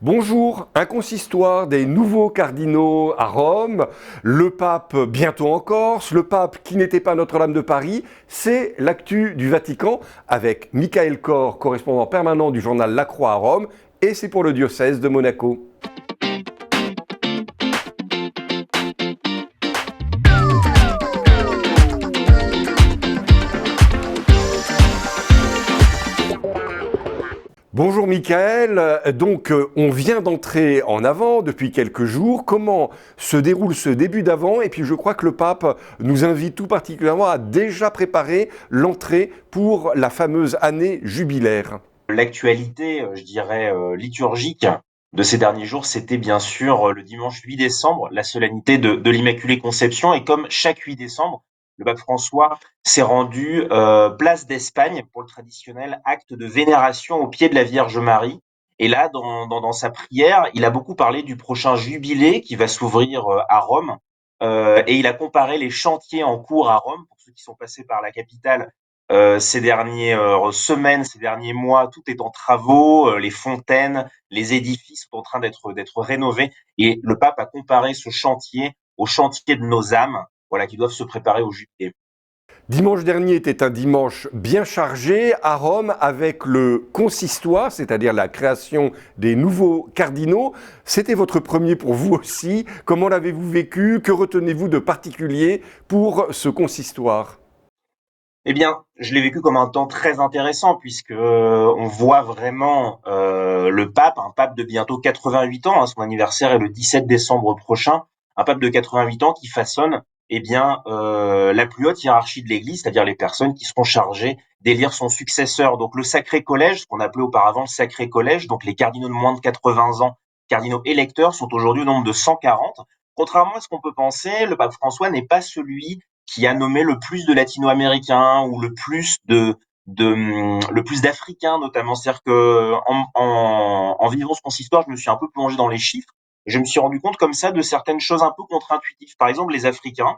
Bonjour, un consistoire des nouveaux cardinaux à Rome, le pape bientôt en Corse, le pape qui n'était pas Notre-Dame de Paris, c'est l'actu du Vatican avec Michael Cor, correspondant permanent du journal La Croix à Rome, et c'est pour le diocèse de Monaco. Bonjour Michael, donc on vient d'entrer en Avant depuis quelques jours. Comment se déroule ce début d'Avent? Et puis je crois que le pape nous invite tout particulièrement à déjà préparer l'entrée pour la fameuse année jubilaire. L'actualité, je dirais, liturgique de ces derniers jours, c'était bien sûr le dimanche 8 décembre, la solennité de l'Immaculée Conception. Et comme chaque 8 décembre, le pape François s'est rendu place d'Espagne pour le traditionnel acte de vénération au pied de la Vierge Marie. Et là, dans sa prière, il a beaucoup parlé du prochain jubilé qui va s'ouvrir à Rome. Et il a comparé les chantiers en cours à Rome, pour ceux qui sont passés par la capitale ces dernières semaines, ces derniers mois, tout est en travaux, les fontaines, les édifices sont en train d'être rénovés. Et le pape a comparé ce chantier au chantier de nos âmes, voilà, qui doivent se préparer au jubilé. Dimanche dernier était un dimanche bien chargé à Rome avec le consistoire, c'est-à-dire la création des nouveaux cardinaux. C'était votre premier pour vous aussi. Comment l'avez-vous vécu? Que retenez-vous de particulier pour ce consistoire? Eh bien, je l'ai vécu comme un temps très intéressant puisque on voit vraiment le pape, un pape de bientôt 88 ans, hein, son anniversaire est le 17 décembre prochain, un pape de 88 ans qui façonne eh bien la plus haute hiérarchie de l'Église, c'est-à-dire les personnes qui seront chargées d'élire son successeur. Donc le Sacré Collège, ce qu'on appelait auparavant le Sacré Collège, donc les cardinaux de moins de 80 ans, cardinaux électeurs, sont aujourd'hui au nombre de 140. Contrairement à ce qu'on peut penser, le pape François n'est pas celui qui a nommé le plus de latino-américains ou le plus d'Africains notamment. C'est-à-dire que en vivant ce consistoire, je me suis un peu plongé dans les chiffres et je me suis rendu compte comme ça de certaines choses un peu contre-intuitives. Par exemple, les Africains,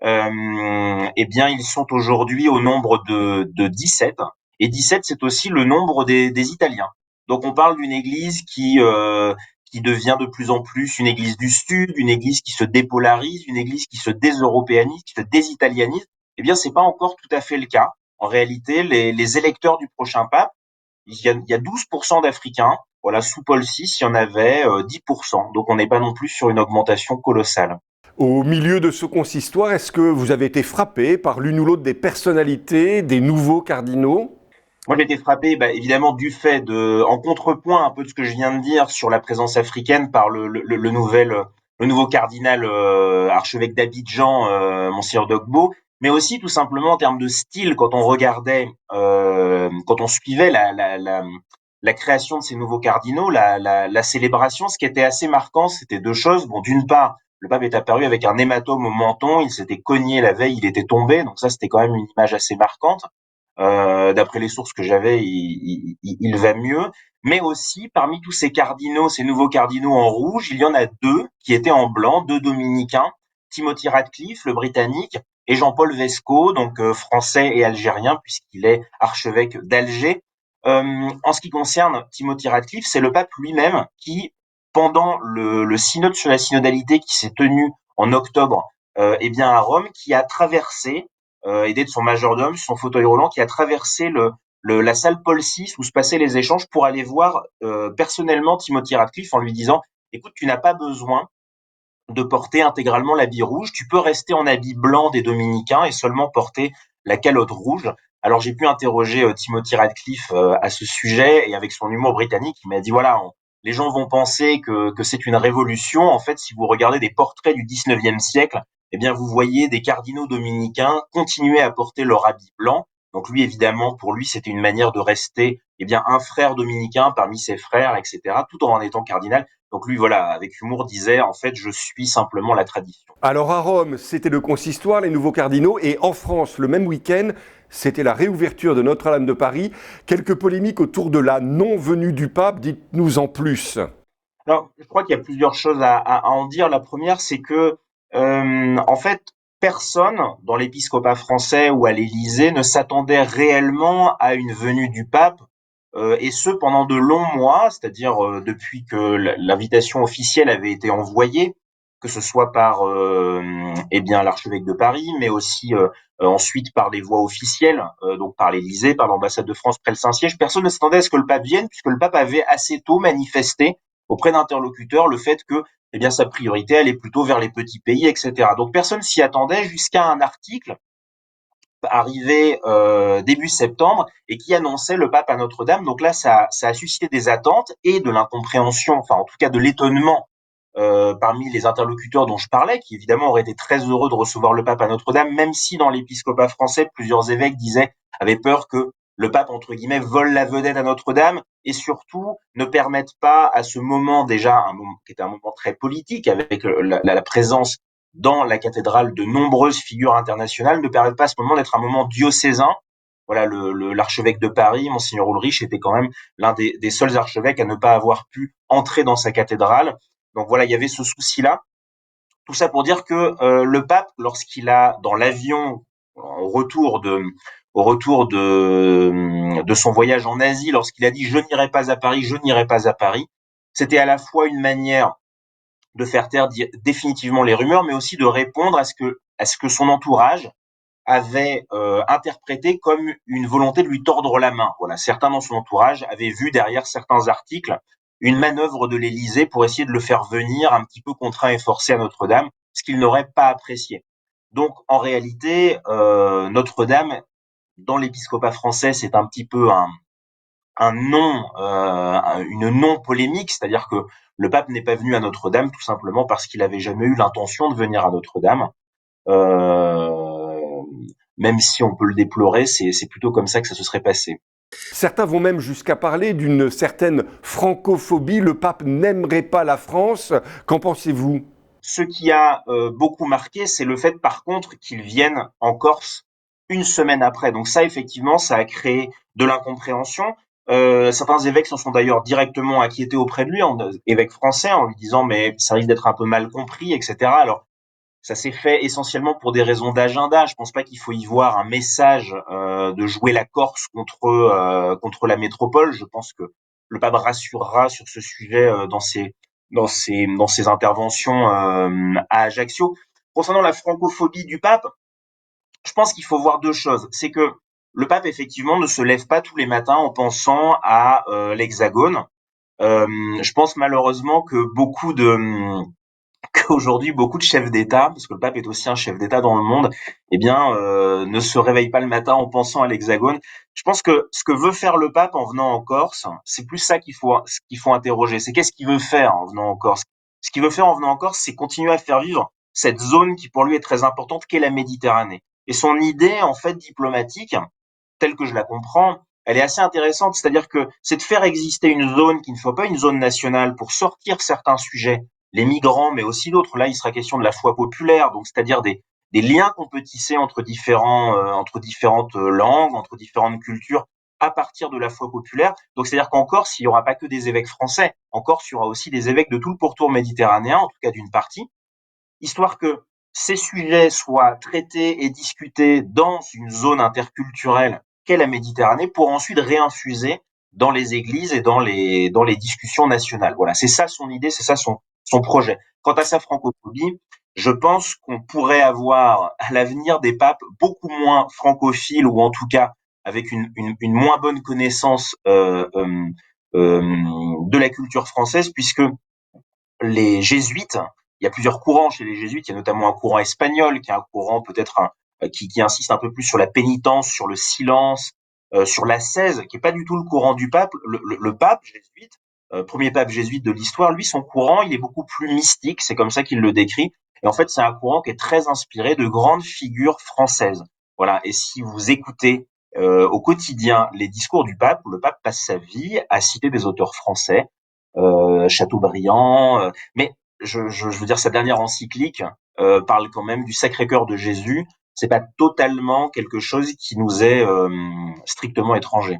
eh bien, ils sont aujourd'hui au nombre de 17. Et 17, c'est aussi le nombre des Italiens. Donc, on parle d'une église qui devient de plus en plus une église du Sud, une église qui se dépolarise, une église qui se déseuropéanise, qui se désitalianise. Eh bien, c'est pas encore tout à fait le cas. En réalité, les électeurs du prochain pape, il y a 12% d'Africains. Voilà, sous Paul VI, il y en avait 10%. Donc, on n'est pas non plus sur une augmentation colossale. Au milieu de ce consistoire, est-ce que vous avez été frappé par l'une ou l'autre des personnalités des nouveaux cardinaux? Moi, j'ai été frappé, bah, évidemment, du fait en contrepoint un peu de ce que je viens de dire sur la présence africaine par le nouveau cardinal archevêque d'Abidjan, Monseigneur Dogbo, mais aussi tout simplement en termes de style, quand on regardait, quand on suivait la création de ces nouveaux cardinaux, la célébration, ce qui était assez marquant, c'était deux choses. Bon, d'une part, le pape est apparu avec un hématome au menton, il s'était cogné la veille, il était tombé, donc ça, c'était quand même une image assez marquante. D'après les sources que j'avais, il va mieux. Mais aussi, parmi tous ces cardinaux, ces nouveaux cardinaux en rouge, il y en a deux qui étaient en blanc, deux dominicains, Timothy Radcliffe, le britannique, et Jean-Paul Vesco, donc français et algérien, puisqu'il est archevêque d'Alger. En ce qui concerne Timothy Radcliffe, c'est le pape lui-même qui, pendant le synode sur la synodalité qui s'est tenu en octobre, eh bien à Rome, qui a traversé aidé de son majordome, son fauteuil roulant, qui a traversé la salle Paul VI où se passaient les échanges pour aller voir personnellement Timothy Radcliffe en lui disant écoute, tu n'as pas besoin de porter intégralement l'habit rouge, tu peux rester en habit blanc des dominicains et seulement porter la calotte rouge. Alors j'ai pu interroger Timothy Radcliffe à ce sujet et avec son humour britannique, il m'a dit voilà, les gens vont penser que c'est une révolution. En fait, si vous regardez des portraits du 19e siècle, eh bien vous voyez des cardinaux dominicains continuer à porter leur habit blanc. Donc lui, évidemment, pour lui, c'était une manière de rester eh bien un frère dominicain parmi ses frères, etc., tout en étant cardinal. Donc lui, voilà, avec humour, disait en fait, je suis simplement la tradition. Alors à Rome, c'était le consistoire, les nouveaux cardinaux, et en France, le même week-end, c'était la réouverture de Notre-Dame de Paris. Quelques polémiques autour de la non-venue du pape, dites-nous en plus. Alors, je crois qu'il y a plusieurs choses à en dire. La première, c'est que en fait, personne dans l'épiscopat français ou à l'Élysée ne s'attendait réellement à une venue du pape et ce pendant de longs mois, c'est-à-dire depuis que l'invitation officielle avait été envoyée, que ce soit par eh bien l'archevêque de Paris, mais aussi ensuite par les voies officielles, donc par l'Élysée, par l'ambassade de France près le Saint-Siège. Personne ne s'attendait à ce que le pape vienne, puisque le pape avait assez tôt manifesté auprès d'interlocuteurs le fait que eh bien sa priorité allait plutôt vers les petits pays, etc. Donc personne s'y attendait jusqu'à un article arrivé début septembre et qui annonçait le pape à Notre-Dame. Donc là, ça a suscité des attentes et de l'incompréhension, enfin en tout cas de l'étonnement parmi les interlocuteurs dont je parlais, qui évidemment auraient été très heureux de recevoir le pape à Notre-Dame, même si dans l'épiscopat français, plusieurs évêques avaient peur que le pape, entre guillemets, vole la vedette à Notre-Dame et surtout ne permette pas à ce moment déjà, un moment qui était un moment très politique avec la présence dans la cathédrale de nombreuses figures internationales, ne permettent pas à ce moment d'être un moment diocésain. Voilà, l'archevêque de Paris, Monseigneur Ulrich, était quand même l'un des seuls archevêques à ne pas avoir pu entrer dans sa cathédrale. Donc voilà, il y avait ce souci-là. Tout ça pour dire que le pape, lorsqu'il a dans l'avion au retour de son voyage en Asie, lorsqu'il a dit je n'irai pas à Paris, je n'irai pas à Paris, c'était à la fois une manière de faire taire définitivement les rumeurs, mais aussi de répondre à ce que son entourage avait interprété comme une volonté de lui tordre la main. Voilà, certains dans son entourage avaient vu derrière certains articles une manœuvre de l'Élysée pour essayer de le faire venir un petit peu contraint et forcé à Notre-Dame, ce qu'il n'aurait pas apprécié. Donc en réalité, Notre-Dame, dans l'épiscopat français, c'est un petit peu un non, une non-polémique, c'est-à-dire que le pape n'est pas venu à Notre-Dame tout simplement parce qu'il avait jamais eu l'intention de venir à Notre-Dame. Euh, Même si on peut le déplorer, c'est plutôt comme ça que ça se serait passé. Certains vont même jusqu'à parler d'une certaine francophobie. Le pape n'aimerait pas la France. Qu'en pensez-vous? Ce qui a beaucoup marqué, c'est le fait par contre qu'il vienne en Corse une semaine après. Donc ça, effectivement, ça a créé de l'incompréhension. Certains évêques s'en sont d'ailleurs directement inquiétés auprès de lui, évêques français, en lui disant mais ça risque d'être un peu mal compris, etc. Alors ça s'est fait essentiellement pour des raisons d'agenda. Je pense pas qu'il faut y voir un message de jouer la Corse contre la métropole. Je pense que le pape rassurera sur ce sujet dans ses interventions à Ajaccio. Concernant la francophobie du pape, je pense qu'il faut voir deux choses. C'est que le pape effectivement ne se lève pas tous les matins en pensant à l'Hexagone. Je pense malheureusement que qu'aujourd'hui beaucoup de chefs d'État, parce que le pape est aussi un chef d'État dans le monde, eh bien, ne se réveillent pas le matin en pensant à l'Hexagone. Je pense que ce que veut faire le pape en venant en Corse, c'est plus ça qu'il faut interroger. C'est qu'est-ce qu'il veut faire en venant en Corse? Ce qu'il veut faire en venant en Corse, c'est continuer à faire vivre cette zone qui pour lui est très importante, qu'est la Méditerranée. Et son idée, en fait, diplomatique, telle que je la comprends, elle est assez intéressante. C'est-à-dire que c'est de faire exister une zone qui ne soit pas une zone nationale pour sortir certains sujets, les migrants, mais aussi d'autres. Là, il sera question de la foi populaire, donc c'est-à-dire des liens qu'on peut tisser entre différentes langues, entre différentes cultures à partir de la foi populaire. Donc c'est-à-dire qu'en Corse, il n'y aura pas que des évêques français. En Corse, il y aura aussi des évêques de tout le pourtour méditerranéen, en tout cas d'une partie, histoire que ces sujets soient traités et discutés dans une zone interculturelle qu'est la Méditerranée pour ensuite réinfuser dans les églises et dans les discussions nationales. Voilà, c'est ça son idée, c'est ça son projet. Quant à sa francophobie, je pense qu'on pourrait avoir à l'avenir des papes beaucoup moins francophiles ou en tout cas avec une moins bonne connaissance de la culture française puisque les jésuites, il y a plusieurs courants chez les jésuites, il y a notamment un courant espagnol qui est un courant peut-être qui insiste un peu plus sur la pénitence, sur le silence, sur l'ascèse, qui est pas du tout le courant du pape. Le pape jésuite, premier pape jésuite de l'histoire, lui, son courant, il est beaucoup plus mystique, c'est comme ça qu'il le décrit. Et en fait, c'est un courant qui est très inspiré de grandes figures françaises. Voilà. Et si vous écoutez au quotidien les discours du pape, le pape passe sa vie à citer des auteurs français, Chateaubriand, mais je veux dire sa dernière encyclique parle quand même du Sacré-Cœur de Jésus. C'est pas totalement quelque chose qui nous est strictement étranger.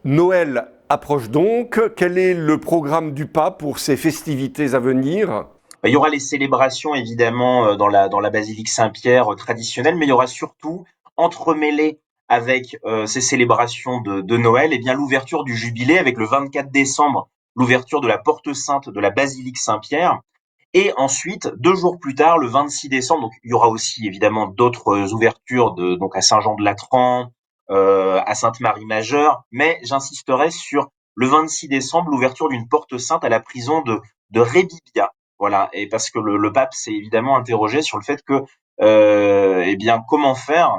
Noël approche donc. Quel est le programme du pape pour ces festivités à venir? Il y aura les célébrations évidemment dans la basilique Saint-Pierre traditionnelle, mais il y aura surtout entremêlé avec ces célébrations de Noël, et bien l'ouverture du jubilé avec le 24 décembre, l'ouverture de la porte sainte de la basilique Saint-Pierre. Et ensuite, 2 jours plus tard, le 26 décembre, donc il y aura aussi évidemment d'autres ouvertures donc à Saint-Jean-de-Latran, à Sainte-Marie-Majeure, mais j'insisterai sur le 26 décembre, l'ouverture d'une porte sainte à la prison de Rebibbia. Voilà, et parce que le pape s'est évidemment interrogé sur le fait que, eh bien, comment faire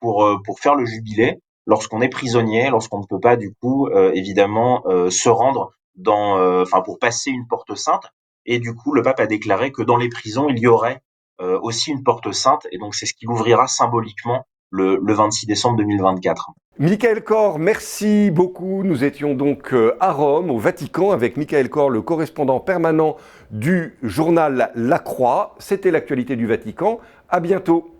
pour faire le jubilé lorsqu'on est prisonnier, lorsqu'on ne peut pas du coup, évidemment, se rendre enfin pour passer une porte sainte. Et du coup, le pape a déclaré que dans les prisons, il y aurait aussi une porte sainte, et donc c'est ce qu'il ouvrira symboliquement le 26 décembre 2024. Michael Kor, merci beaucoup. Nous étions donc à Rome, au Vatican, avec Michael Kor, le correspondant permanent du journal La Croix. C'était l'actualité du Vatican. À bientôt.